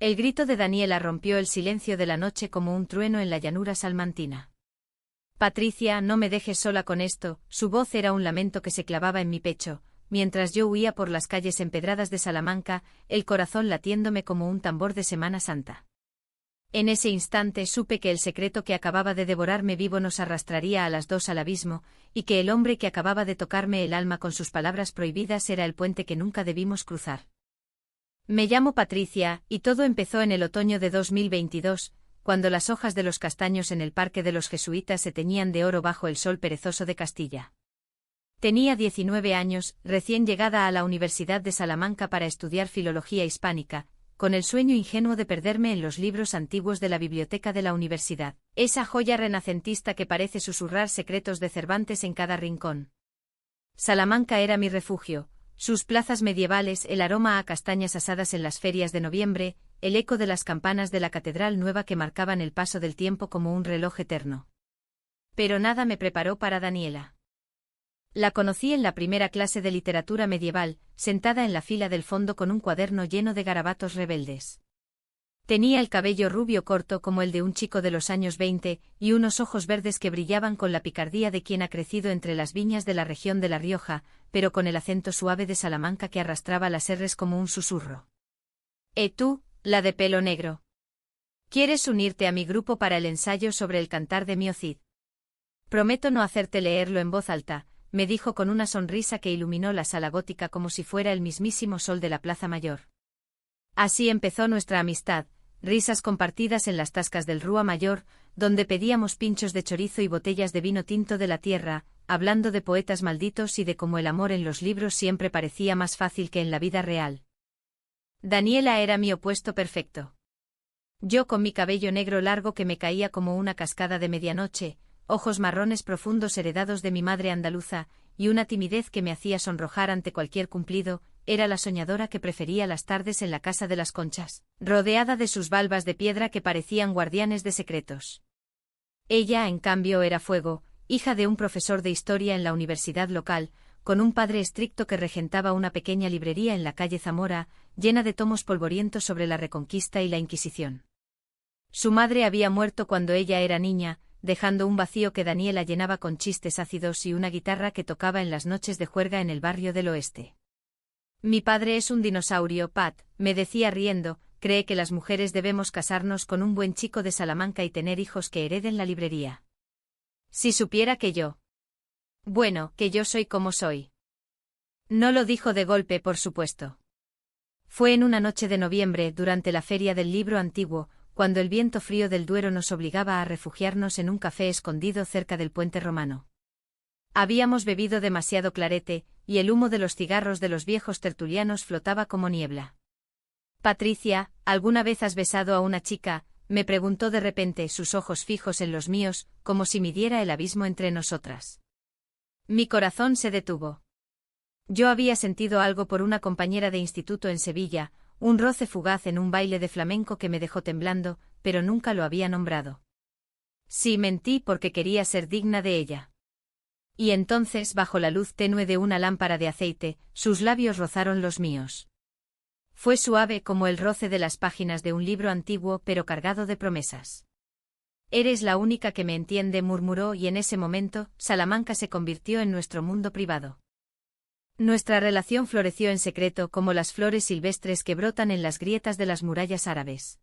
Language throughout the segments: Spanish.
El grito de Daniela rompió el silencio de la noche como un trueno en la llanura salmantina. Patricia, no me dejes sola con esto. Su voz era un lamento que se clavaba en mi pecho, mientras yo huía por las calles empedradas de Salamanca, el corazón latiéndome como un tambor de Semana Santa. En ese instante supe que el secreto que acababa de devorarme vivo nos arrastraría a las dos al abismo, y que el hombre que acababa de tocarme el alma con sus palabras prohibidas era el puente que nunca debimos cruzar. Me llamo Patricia, y todo empezó en el otoño de 2022, cuando las hojas de los castaños en el Parque de los Jesuitas se teñían de oro bajo el sol perezoso de Castilla. Tenía 19 años, recién llegada a la Universidad de Salamanca para estudiar filología hispánica, con el sueño ingenuo de perderme en los libros antiguos de la biblioteca de la universidad, esa joya renacentista que parece susurrar secretos de Cervantes en cada rincón. Salamanca era mi refugio. Sus plazas medievales, el aroma a castañas asadas en las ferias de noviembre, el eco de las campanas de la catedral nueva que marcaban el paso del tiempo como un reloj eterno. Pero nada me preparó para Daniela. La conocí en la primera clase de literatura medieval, sentada en la fila del fondo con un cuaderno lleno de garabatos rebeldes. Tenía el cabello rubio corto como el de un chico de los años 20, y unos ojos verdes que brillaban con la picardía de quien ha crecido entre las viñas de la región de La Rioja, pero con el acento suave de Salamanca que arrastraba las erres como un susurro. Tú, la de pelo negro. ¿Quieres unirte a mi grupo para el ensayo sobre el cantar de Mio Cid? Prometo no hacerte leerlo en voz alta, me dijo con una sonrisa que iluminó la sala gótica como si fuera el mismísimo sol de la Plaza Mayor. Así empezó nuestra amistad, risas compartidas en las tascas del Rúa Mayor, donde pedíamos pinchos de chorizo y botellas de vino tinto de la tierra, hablando de poetas malditos y de cómo el amor en los libros siempre parecía más fácil que en la vida real. Daniela era mi opuesto perfecto. Yo con mi cabello negro largo que me caía como una cascada de medianoche, ojos marrones profundos heredados de mi madre andaluza, y una timidez que me hacía sonrojar ante cualquier cumplido, era la soñadora que prefería las tardes en la casa de las Conchas, rodeada de sus balbas de piedra que parecían guardianes de secretos. Ella, en cambio, era fuego, hija de un profesor de historia en la universidad local, con un padre estricto que regentaba una pequeña librería en la calle Zamora, llena de tomos polvorientos sobre la Reconquista y la Inquisición. Su madre había muerto cuando ella era niña, dejando un vacío que Daniela llenaba con chistes ácidos y una guitarra que tocaba en las noches de juerga en el barrio del oeste. Mi padre es un dinosaurio, Pat, me decía riendo, cree que las mujeres debemos casarnos con un buen chico de Salamanca y tener hijos que hereden la librería. Si supiera que yo. Bueno, que yo soy como soy. No lo dijo de golpe, por supuesto. Fue en una noche de noviembre, durante la Feria del Libro Antiguo, cuando el viento frío del Duero nos obligaba a refugiarnos en un café escondido cerca del puente romano. Habíamos bebido demasiado clarete, y el humo de los cigarros de los viejos tertulianos flotaba como niebla. Patricia, ¿alguna vez has besado a una chica?, me preguntó de repente, sus ojos fijos en los míos, como si midiera el abismo entre nosotras. Mi corazón se detuvo. Yo había sentido algo por una compañera de instituto en Sevilla, un roce fugaz en un baile de flamenco que me dejó temblando, pero nunca lo había nombrado. Sí, mentí porque quería ser digna de ella. Y entonces, bajo la luz tenue de una lámpara de aceite, sus labios rozaron los míos. Fue suave como el roce de las páginas de un libro antiguo pero cargado de promesas. Eres la única que me entiende, murmuró, y en ese momento, Salamanca se convirtió en nuestro mundo privado. Nuestra relación floreció en secreto como las flores silvestres que brotan en las grietas de las murallas árabes.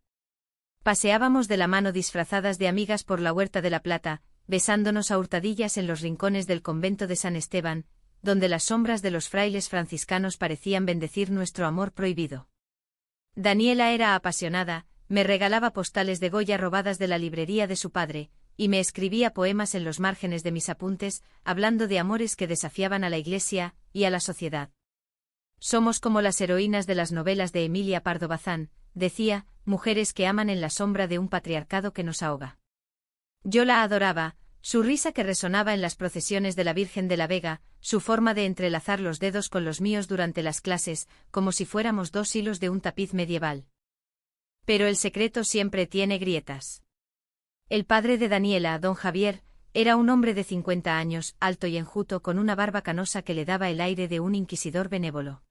Paseábamos de la mano disfrazadas de amigas por la Huerta de la Plata, besándonos a hurtadillas en los rincones del convento de San Esteban, donde las sombras de los frailes franciscanos parecían bendecir nuestro amor prohibido. Daniela era apasionada, me regalaba postales de Goya robadas de la librería de su padre, y me escribía poemas en los márgenes de mis apuntes, hablando de amores que desafiaban a la Iglesia y a la sociedad. Somos como las heroínas de las novelas de Emilia Pardo Bazán, decía, mujeres que aman en la sombra de un patriarcado que nos ahoga. Yo la adoraba, su risa que resonaba en las procesiones de la Virgen de la Vega, su forma de entrelazar los dedos con los míos durante las clases, como si fuéramos dos hilos de un tapiz medieval. Pero el secreto siempre tiene grietas. El padre de Daniela, don Javier, era un hombre de 50 años, alto y enjuto con una barba canosa que le daba el aire de un inquisidor benévolo.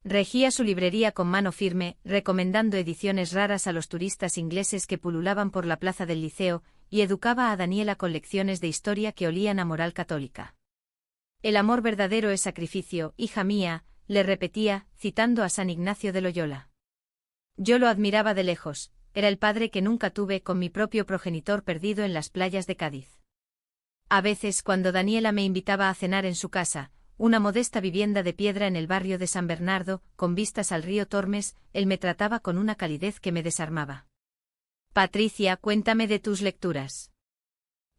Regía su librería con mano firme, recomendando ediciones raras a los turistas ingleses que pululaban por la plaza del Liceo, y educaba a Daniela con lecciones de historia que olían a moral católica. El amor verdadero es sacrificio, hija mía, le repetía, citando a San Ignacio de Loyola. Yo lo admiraba de lejos, era el padre que nunca tuve con mi propio progenitor perdido en las playas de Cádiz. A veces, cuando Daniela me invitaba a cenar en su casa, una modesta vivienda de piedra en el barrio de San Bernardo, con vistas al río Tormes, él me trataba con una calidez que me desarmaba. Patricia, cuéntame de tus lecturas.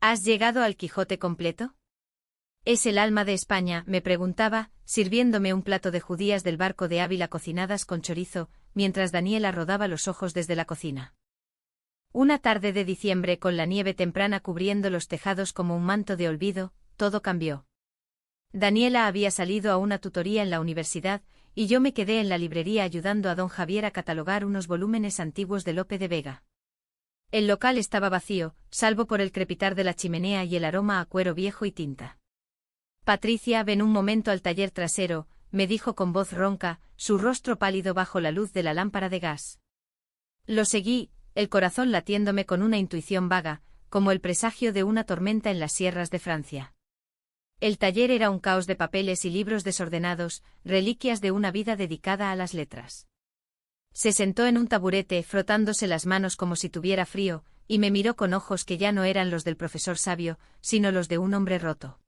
¿Has llegado al Quijote completo? ¿Es el alma de España?, me preguntaba, sirviéndome un plato de judías del barco de Ávila cocinadas con chorizo, mientras Daniela rodaba los ojos desde la cocina. Una tarde de diciembre con la nieve temprana cubriendo los tejados como un manto de olvido, todo cambió. Daniela había salido a una tutoría en la universidad, y yo me quedé en la librería ayudando a don Javier a catalogar unos volúmenes antiguos de Lope de Vega. El local estaba vacío, salvo por el crepitar de la chimenea y el aroma a cuero viejo y tinta. Patricia, ven un momento al taller trasero, me dijo con voz ronca, su rostro pálido bajo la luz de la lámpara de gas. Lo seguí, el corazón latiéndome con una intuición vaga, como el presagio de una tormenta en las sierras de Francia. El taller era un caos de papeles y libros desordenados, reliquias de una vida dedicada a las letras. Se sentó en un taburete, frotándose las manos como si tuviera frío, y me miró con ojos que ya no eran los del profesor sabio, sino los de un hombre roto.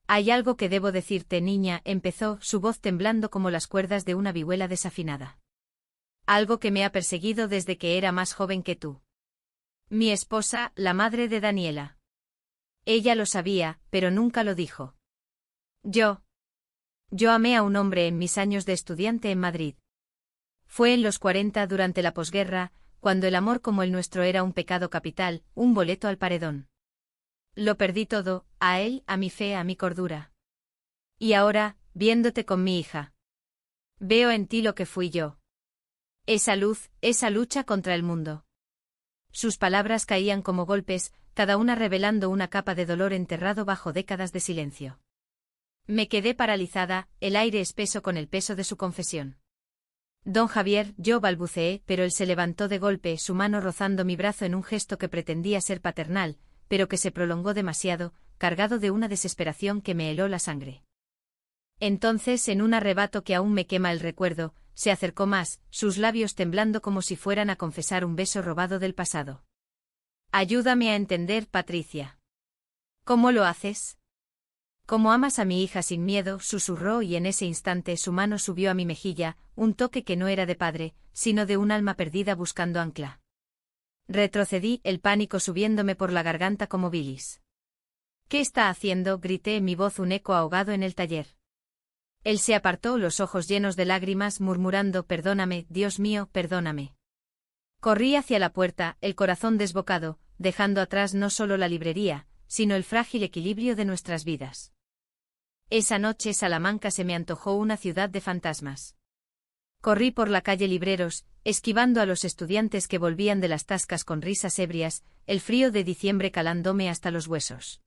Hay algo que debo decirte, niña, empezó, su voz temblando como las cuerdas de una vihuela desafinada. Algo que me ha perseguido desde que era más joven que tú. Mi esposa, la madre de Daniela. Ella lo sabía, pero nunca lo dijo. Yo amé a un hombre en mis años de estudiante en Madrid. Fue en los 40 durante la posguerra, cuando el amor como el nuestro era un pecado capital, un boleto al paredón. Lo perdí todo, a él, a mi fe, a mi cordura. Y ahora, viéndote con mi hija, veo en ti lo que fui yo. Esa luz, esa lucha contra el mundo. Sus palabras caían como golpes, cada una revelando una capa de dolor enterrado bajo décadas de silencio. Me quedé paralizada, el aire espeso con el peso de su confesión. Don Javier, yo balbuceé, pero él se levantó de golpe, su mano rozando mi brazo en un gesto que pretendía ser paternal, pero que se prolongó demasiado, cargado de una desesperación que me heló la sangre. Entonces, en un arrebato que aún me quema el recuerdo, se acercó más, sus labios temblando como si fueran a confesar un beso robado del pasado. Ayúdame a entender, Patricia. ¿Cómo lo haces? «Como amas a mi hija sin miedo», susurró, y en ese instante su mano subió a mi mejilla, un toque que no era de padre, sino de un alma perdida buscando ancla. Retrocedí, el pánico subiéndome por la garganta como bilis. «¿Qué está haciendo?», grité, mi voz un eco ahogado en el taller. Él se apartó, los ojos llenos de lágrimas, murmurando: «Perdóname, Dios mío, perdóname». Corrí hacia la puerta, el corazón desbocado, dejando atrás no solo la librería, sino el frágil equilibrio de nuestras vidas. Esa noche Salamanca se me antojó una ciudad de fantasmas. Corrí por la calle Libreros, esquivando a los estudiantes que volvían de las tascas con risas ebrias, el frío de diciembre calándome hasta los huesos.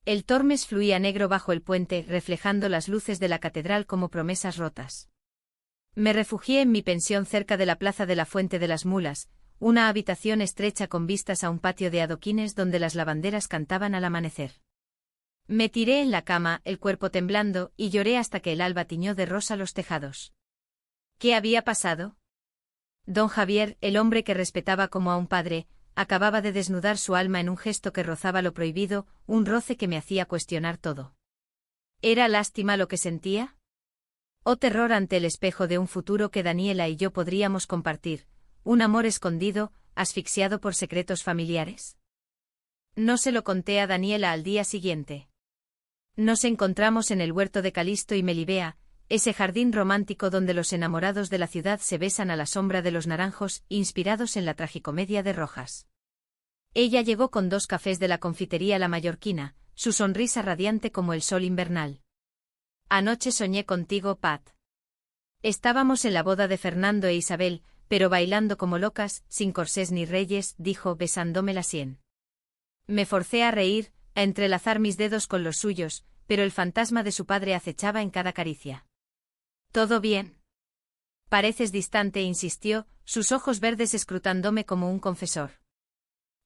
El Tormes fluía negro bajo el puente, reflejando las luces de la catedral como promesas rotas. Me refugié en mi pensión cerca de la plaza de la Fuente de las Mulas, una habitación estrecha con vistas a un patio de adoquines donde las lavanderas cantaban al amanecer. Me tiré en la cama, el cuerpo temblando, y lloré hasta que el alba tiñó de rosa los tejados. ¿Qué había pasado? Don Javier, el hombre que respetaba como a un padre, acababa de desnudar su alma en un gesto que rozaba lo prohibido, un roce que me hacía cuestionar todo. ¿Era lástima lo que sentía? ¿O terror ante el espejo de un futuro que Daniela y yo podríamos compartir, un amor escondido, asfixiado por secretos familiares? No se lo conté a Daniela al día siguiente. Nos encontramos en el huerto de Calisto y Melibea, ese jardín romántico donde los enamorados de la ciudad se besan a la sombra de los naranjos, inspirados en la tragicomedia de Rojas. Ella llegó con 2 cafés de la confitería La Mallorquina, su sonrisa radiante como el sol invernal. «Anoche soñé contigo, Pat». Estábamos en la boda de Fernando e Isabel, pero bailando como locas, sin corsés ni reyes, dijo, besándome la sien. Me forcé a reír, a entrelazar mis dedos con los suyos, pero el fantasma de su padre acechaba en cada caricia. «¿Todo bien?». Pareces distante, insistió, sus ojos verdes escrutándome como un confesor.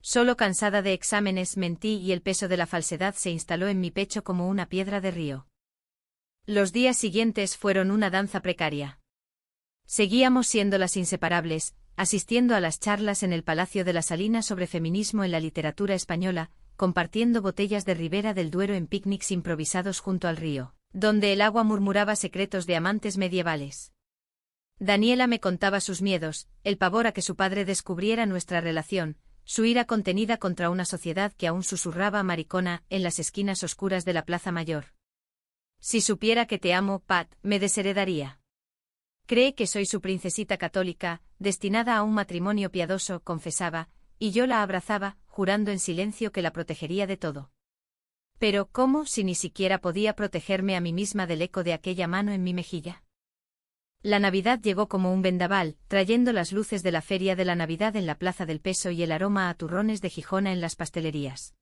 Solo cansada de exámenes mentí y el peso de la falsedad se instaló en mi pecho como una piedra de río. Los días siguientes fueron una danza precaria. Seguíamos siendo las inseparables, asistiendo a las charlas en el Palacio de la Salina sobre feminismo en la literatura española, compartiendo botellas de Ribera del Duero en picnics improvisados junto al río, donde el agua murmuraba secretos de amantes medievales. Daniela me contaba sus miedos, el pavor a que su padre descubriera nuestra relación, su ira contenida contra una sociedad que aún susurraba maricona en las esquinas oscuras de la Plaza Mayor. Si supiera que te amo, Pat, me desheredaría. Cree que soy su princesita católica, destinada a un matrimonio piadoso, confesaba, y yo la abrazaba, jurando en silencio que la protegería de todo. Pero, ¿cómo si ni siquiera podía protegerme a mí misma del eco de aquella mano en mi mejilla? La Navidad llegó como un vendaval, trayendo las luces de la feria de la Navidad en la Plaza del Peso y el aroma a turrones de Gijona en las pastelerías.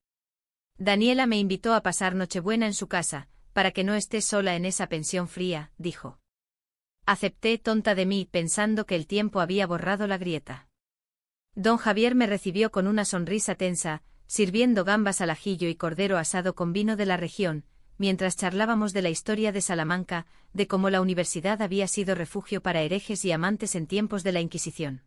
Daniela me invitó a pasar Nochebuena en su casa, para que no esté sola en esa pensión fría, dijo. Acepté, tonta de mí, pensando que el tiempo había borrado la grieta. Don Javier me recibió con una sonrisa tensa, sirviendo gambas al ajillo y cordero asado con vino de la región, mientras charlábamos de la historia de Salamanca, de cómo la universidad había sido refugio para herejes y amantes en tiempos de la Inquisición.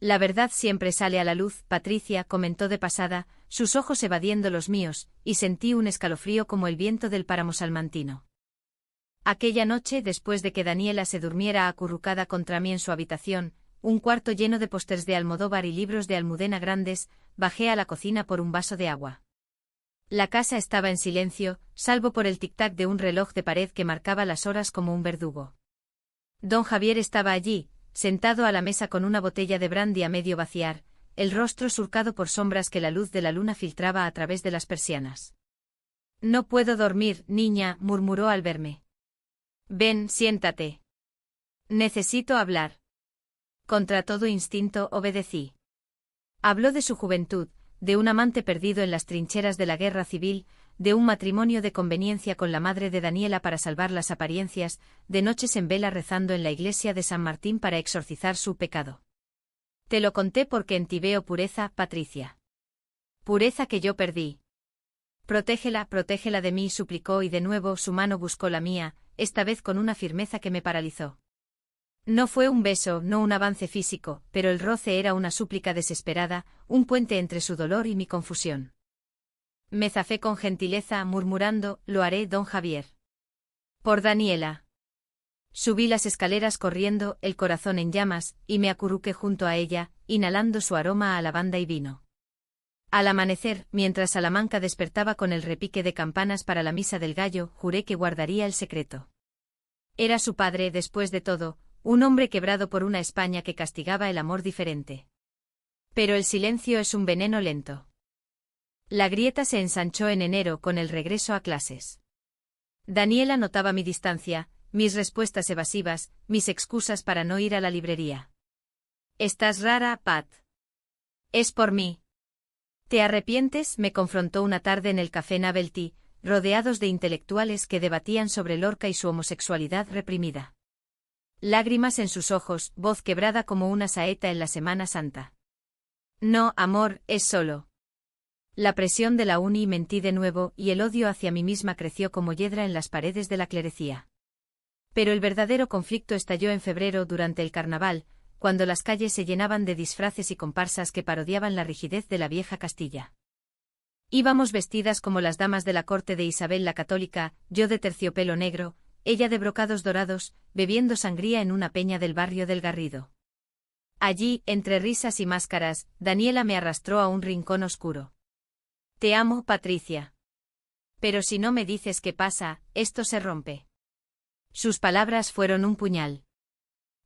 La verdad siempre sale a la luz, Patricia, comentó de pasada, sus ojos evadiendo los míos, y sentí un escalofrío como el viento del páramo salmantino. Aquella noche, después de que Daniela se durmiera acurrucada contra mí en su habitación, un cuarto lleno de pósters de Almodóvar y libros de Almudena grandes, bajé a la cocina por un vaso de agua. La casa estaba en silencio, salvo por el tic-tac de un reloj de pared que marcaba las horas como un verdugo. Don Javier estaba allí, sentado a la mesa con una botella de brandy a medio vaciar, el rostro surcado por sombras que la luz de la luna filtraba a través de las persianas. No puedo dormir, niña, murmuró al verme. Ven, siéntate. Necesito hablar. Contra todo instinto obedecí. Habló de su juventud, de un amante perdido en las trincheras de la guerra civil, de un matrimonio de conveniencia con la madre de Daniela para salvar las apariencias, de noches en vela rezando en la iglesia de San Martín para exorcizar su pecado. Te lo conté porque en ti veo pureza, Patricia. Pureza que yo perdí. Protégela, protégela de mí, suplicó y de nuevo su mano buscó la mía, esta vez con una firmeza que me paralizó. No fue un beso, no un avance físico, pero el roce era una súplica desesperada, un puente entre su dolor y mi confusión. Me zafé con gentileza, murmurando, lo haré, don Javier. Por Daniela. Subí las escaleras corriendo, el corazón en llamas, y me acurruqué junto a ella, inhalando su aroma a lavanda y vino. Al amanecer, mientras Salamanca despertaba con el repique de campanas para la misa del gallo, juré que guardaría el secreto. Era su padre, después de todo, un hombre quebrado por una España que castigaba el amor diferente. Pero el silencio es un veneno lento. La grieta se ensanchó en enero con el regreso a clases. Daniela notaba mi distancia, mis respuestas evasivas, mis excusas para no ir a la librería. Estás rara, Pat. Es por mí. ¿Te arrepientes? Me confrontó una tarde en el café Novelty, rodeados de intelectuales que debatían sobre Lorca y su homosexualidad reprimida. Lágrimas en sus ojos, voz quebrada como una saeta en la Semana Santa. No, amor, es solo. La presión de la uni, mentí de nuevo, y el odio hacia mí misma creció como hiedra en las paredes de la clerecía. Pero el verdadero conflicto estalló en febrero durante el carnaval, cuando las calles se llenaban de disfraces y comparsas que parodiaban la rigidez de la vieja Castilla. Íbamos vestidas como las damas de la corte de Isabel la Católica, yo de terciopelo negro, ella de brocados dorados, bebiendo sangría en una peña del barrio del Garrido. Allí, entre risas y máscaras, Daniela me arrastró a un rincón oscuro. Te amo, Patricia. Pero si no me dices qué pasa, esto se rompe. Sus palabras fueron un puñal.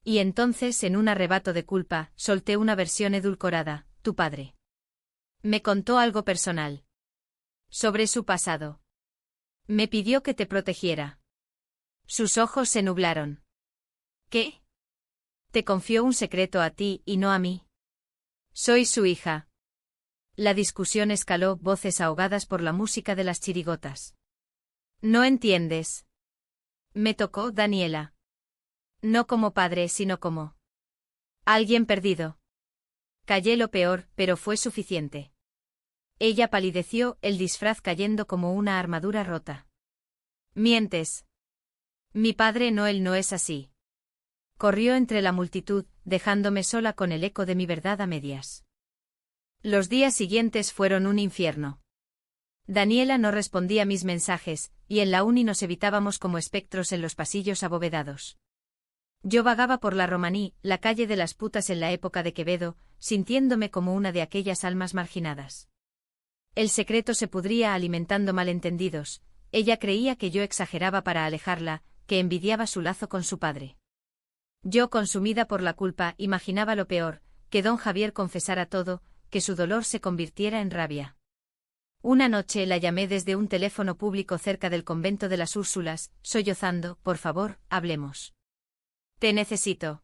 Y entonces, en un arrebato de culpa, solté una versión edulcorada, tu padre. Me contó algo personal. Sobre su pasado. Me pidió que te protegiera. Sus ojos se nublaron. ¿Qué? Te confió un secreto a ti y no a mí. Soy su hija. La discusión escaló, voces ahogadas por la música de las chirigotas. No entiendes. Me tocó, Daniela. No como padre, sino como alguien perdido. Callé lo peor, pero fue suficiente. Ella palideció, el disfraz cayendo como una armadura rota. Mientes. Mi padre Noel no es así. Corrió entre la multitud, dejándome sola con el eco de mi verdad a medias. Los días siguientes fueron un infierno. Daniela no respondía mis mensajes, y en la uni nos evitábamos como espectros en los pasillos abovedados. Yo vagaba por la Romaní, la calle de las putas en la época de Quevedo, sintiéndome como una de aquellas almas marginadas. El secreto se pudría alimentando malentendidos. Ella creía que yo exageraba para alejarla, que envidiaba su lazo con su padre. Yo, consumida por la culpa, imaginaba lo peor, que don Javier confesara todo, que su dolor se convirtiera en rabia. Una noche la llamé desde un teléfono público cerca del convento de las Úrsulas, sollozando: por favor, hablemos. Te necesito.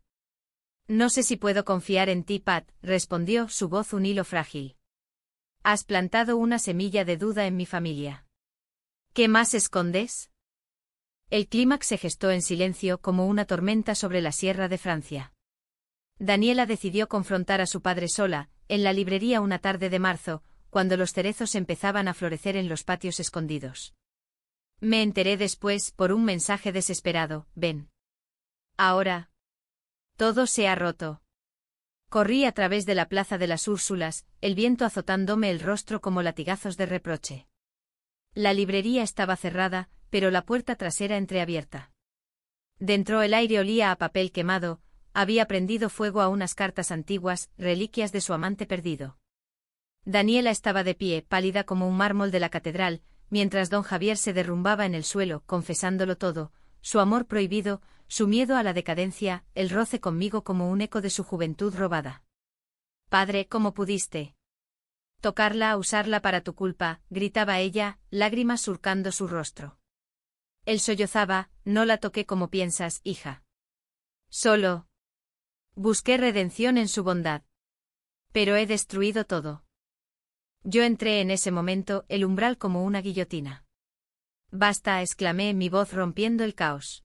No sé si puedo confiar en ti, Pat, respondió, su voz un hilo frágil. Has plantado una semilla de duda en mi familia. ¿Qué más escondes? El clímax se gestó en silencio como una tormenta sobre la sierra de Francia. Daniela decidió confrontar a su padre sola, en la librería una tarde de marzo, cuando los cerezos empezaban a florecer en los patios escondidos. Me enteré después, por un mensaje desesperado: ven. Ahora. Todo se ha roto. Corrí a través de la plaza de las Úrsulas, el viento azotándome el rostro como latigazos de reproche. La librería estaba cerrada, pero la puerta trasera entreabierta. Dentro el aire olía a papel quemado, había prendido fuego a unas cartas antiguas, reliquias de su amante perdido. Daniela estaba de pie, pálida como un mármol de la catedral, mientras don Javier se derrumbaba en el suelo, confesándolo todo: su amor prohibido, su miedo a la decadencia, el roce conmigo como un eco de su juventud robada. Padre, ¿cómo pudiste tocarla, usarla para tu culpa?, gritaba ella, lágrimas surcando su rostro. Él sollozaba: no la toqué como piensas, hija. Solo busqué redención en su bondad. Pero he destruido todo. Yo entré en ese momento, el umbral como una guillotina. Basta, exclamé, mi voz rompiendo el caos.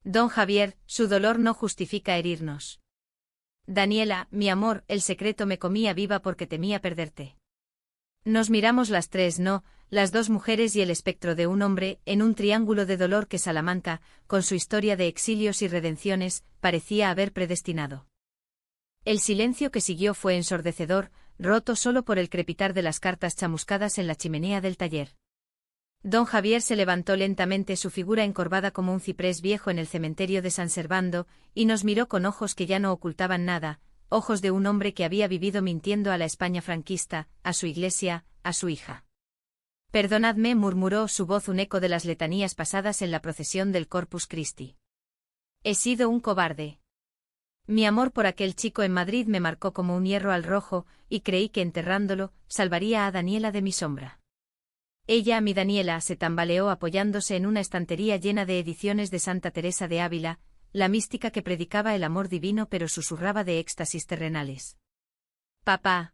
Don Javier, su dolor no justifica herirnos. Daniela, mi amor, el secreto me comía viva porque temía perderte. Nos miramos las tres, no, las dos mujeres y el espectro de un hombre, en un triángulo de dolor que Salamanca, con su historia de exilios y redenciones, parecía haber predestinado. El silencio que siguió fue ensordecedor, roto solo por el crepitar de las cartas chamuscadas en la chimenea del taller. Don Javier se levantó lentamente, su figura encorvada como un ciprés viejo en el cementerio de San Servando, y nos miró con ojos que ya no ocultaban nada, ojos de un hombre que había vivido mintiendo a la España franquista, a su iglesia, a su hija. Perdonadme, murmuró, su voz un eco de las letanías pasadas en la procesión del Corpus Christi. He sido un cobarde. Mi amor por aquel chico en Madrid me marcó como un hierro al rojo, y creí que enterrándolo, salvaría a Daniela de mi sombra. Ella, mi Daniela, se tambaleó apoyándose en una estantería llena de ediciones de Santa Teresa de Ávila, la mística que predicaba el amor divino pero susurraba de éxtasis terrenales. Papá.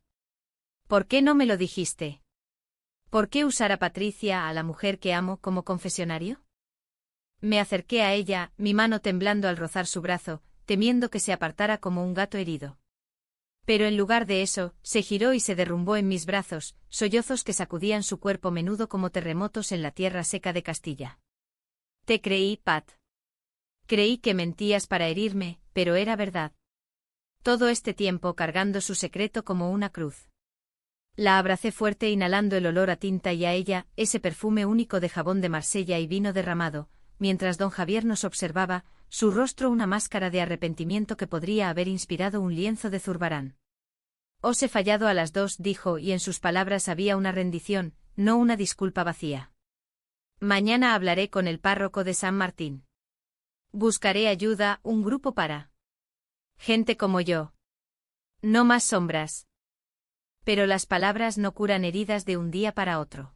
¿Por qué no me lo dijiste? ¿Por qué usar a Patricia, a la mujer que amo, como confesionario? Me acerqué a ella, mi mano temblando al rozar su brazo, temiendo que se apartara como un gato herido. Pero en lugar de eso, se giró y se derrumbó en mis brazos, sollozos que sacudían su cuerpo menudo como terremotos en la tierra seca de Castilla. Te creí, Pat. Creí que mentías para herirme, pero era verdad. Todo este tiempo cargando su secreto como una cruz. La abracé fuerte inhalando el olor a tinta y a ella, ese perfume único de jabón de Marsella y vino derramado, mientras don Javier nos observaba, su rostro una máscara de arrepentimiento que podría haber inspirado un lienzo de Zurbarán. Os he fallado a las dos, dijo, y en sus palabras había una rendición, no una disculpa vacía. Mañana hablaré con el párroco de San Martín. Buscaré ayuda, un grupo para gente como yo. No más sombras. Pero las palabras no curan heridas de un día para otro.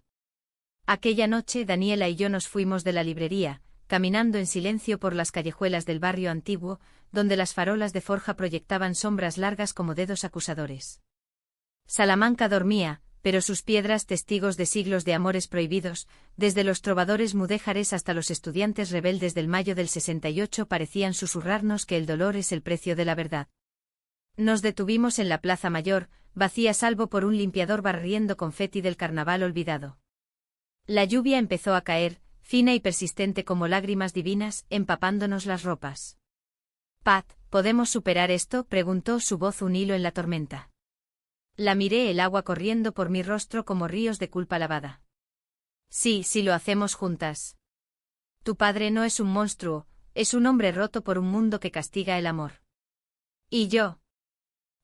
Aquella noche Daniela y yo nos fuimos de la librería, caminando en silencio por las callejuelas del barrio antiguo, donde las farolas de forja proyectaban sombras largas como dedos acusadores. Salamanca dormía, pero sus piedras testigos de siglos de amores prohibidos, desde los trovadores mudéjares hasta los estudiantes rebeldes del mayo del 68 parecían susurrarnos que el dolor es el precio de la verdad. Nos detuvimos en la Plaza Mayor, vacía salvo por un limpiador barriendo confeti del carnaval olvidado. La lluvia empezó a caer, fina y persistente como lágrimas divinas, empapándonos las ropas. «Pat, ¿podemos superar esto?», preguntó su voz un hilo en la tormenta. La miré, el agua corriendo por mi rostro como ríos de culpa lavada. «Sí, si lo hacemos juntas. Tu padre no es un monstruo, es un hombre roto por un mundo que castiga el amor. ¿Y yo?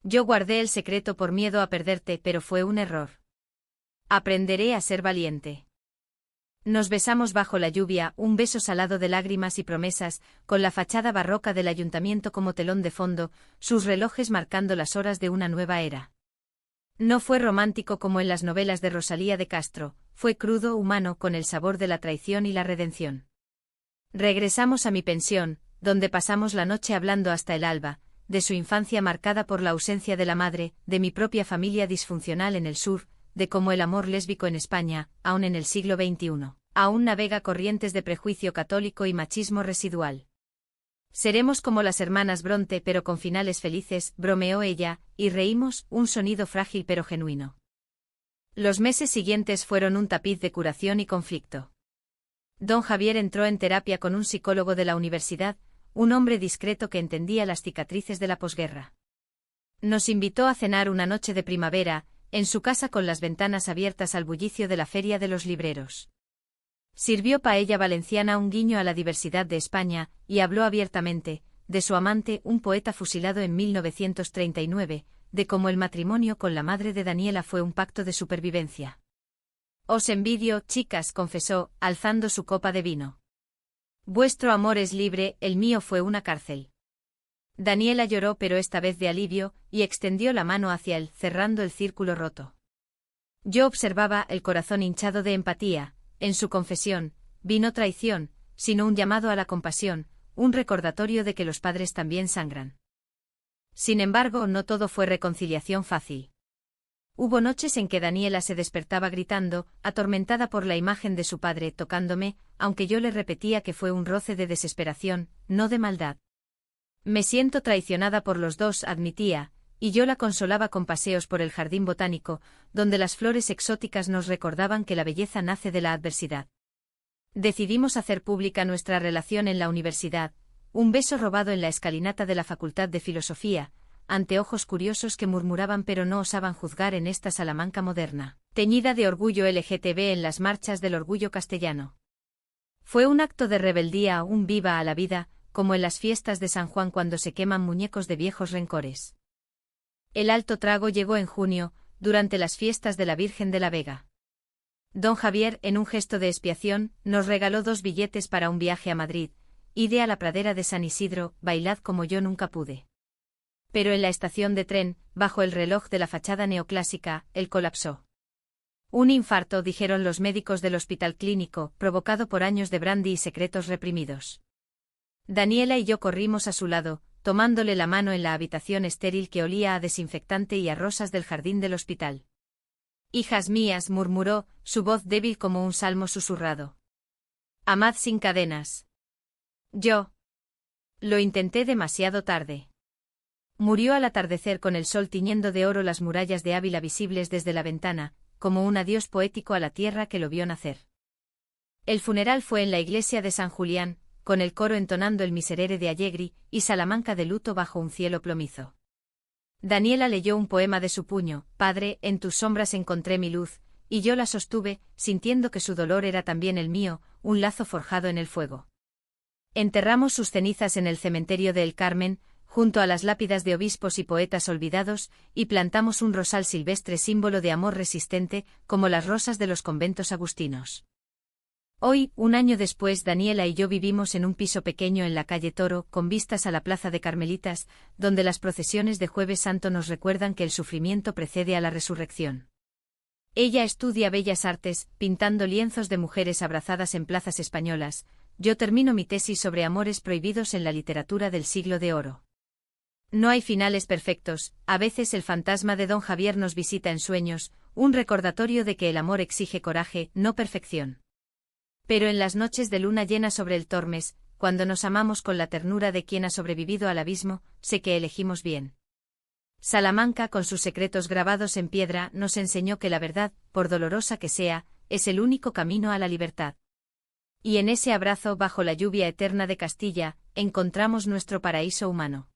Yo guardé el secreto por miedo a perderte, pero fue un error. Aprenderé a ser valiente». Nos besamos bajo la lluvia, un beso salado de lágrimas y promesas, con la fachada barroca del ayuntamiento como telón de fondo, sus relojes marcando las horas de una nueva era. No fue romántico como en las novelas de Rosalía de Castro, fue crudo, humano, con el sabor de la traición y la redención. Regresamos a mi pensión, donde pasamos la noche hablando hasta el alba, de su infancia marcada por la ausencia de la madre, de mi propia familia disfuncional en el sur, de cómo el amor lésbico en España, aún en el siglo XXI, aún navega corrientes de prejuicio católico y machismo residual. «Seremos como las hermanas Bronte pero con finales felices», bromeó ella, y reímos, un sonido frágil pero genuino. Los meses siguientes fueron un tapiz de curación y conflicto. Don Javier entró en terapia con un psicólogo de la universidad, un hombre discreto que entendía las cicatrices de la posguerra. Nos invitó a cenar una noche de primavera, en su casa con las ventanas abiertas al bullicio de la Feria de los Libreros. Sirvió paella valenciana, un guiño a la diversidad de España, y habló abiertamente, de su amante, un poeta fusilado en 1939, de cómo el matrimonio con la madre de Daniela fue un pacto de supervivencia. «Os envidio, chicas», confesó, alzando su copa de vino. «Vuestro amor es libre, el mío fue una cárcel». Daniela lloró, pero esta vez de alivio, y extendió la mano hacia él, cerrando el círculo roto. Yo observaba, el corazón hinchado de empatía. En su confesión, vi no traición, sino un llamado a la compasión, un recordatorio de que los padres también sangran. Sin embargo, no todo fue reconciliación fácil. Hubo noches en que Daniela se despertaba gritando, atormentada por la imagen de su padre tocándome, aunque yo le repetía que fue un roce de desesperación, no de maldad. «Me siento traicionada por los dos», admitía, y yo la consolaba con paseos por el jardín botánico, donde las flores exóticas nos recordaban que la belleza nace de la adversidad. Decidimos hacer pública nuestra relación en la universidad, un beso robado en la escalinata de la Facultad de Filosofía, ante ojos curiosos que murmuraban pero no osaban juzgar en esta Salamanca moderna, teñida de orgullo LGTB en las marchas del orgullo castellano. Fue un acto de rebeldía, un viva a la vida, como en las fiestas de San Juan cuando se queman muñecos de viejos rencores. El alto trago llegó en junio, durante las fiestas de la Virgen de la Vega. Don Javier, en un gesto de expiación, nos regaló 2 billetes para un viaje a Madrid, ide a la pradera de San Isidro, bailad como yo nunca pude. Pero en la estación de tren, bajo el reloj de la fachada neoclásica, él colapsó. Un infarto, dijeron los médicos del hospital clínico, provocado por años de brandy y secretos reprimidos. Daniela y yo corrimos a su lado, tomándole la mano en la habitación estéril que olía a desinfectante y a rosas del jardín del hospital. «Hijas mías», murmuró, su voz débil como un salmo susurrado. «Amad sin cadenas». Yo. Lo intenté demasiado tarde. Murió al atardecer con el sol tiñendo de oro las murallas de Ávila visibles desde la ventana, como un adiós poético a la tierra que lo vio nacer. El funeral fue en la iglesia de San Julián, con el coro entonando el Miserere de Allegri, y Salamanca de luto bajo un cielo plomizo. Daniela leyó un poema de su puño, «Padre, en tus sombras encontré mi luz», y yo la sostuve, sintiendo que su dolor era también el mío, un lazo forjado en el fuego. Enterramos sus cenizas en el cementerio de El Carmen, junto a las lápidas de obispos y poetas olvidados, y plantamos un rosal silvestre símbolo de amor resistente, como las rosas de los conventos agustinos. Hoy, un año después, Daniela y yo vivimos en un piso pequeño en la calle Toro, con vistas a la plaza de Carmelitas, donde las procesiones de Jueves Santo nos recuerdan que el sufrimiento precede a la resurrección. Ella estudia Bellas Artes, pintando lienzos de mujeres abrazadas en plazas españolas. Yo termino mi tesis sobre amores prohibidos en la literatura del siglo de oro. No hay finales perfectos, a veces el fantasma de Don Javier nos visita en sueños, un recordatorio de que el amor exige coraje, no perfección. Pero en las noches de luna llena sobre el Tormes, cuando nos amamos con la ternura de quien ha sobrevivido al abismo, sé que elegimos bien. Salamanca, con sus secretos grabados en piedra, nos enseñó que la verdad, por dolorosa que sea, es el único camino a la libertad. Y en ese abrazo bajo la lluvia eterna de Castilla, encontramos nuestro paraíso humano.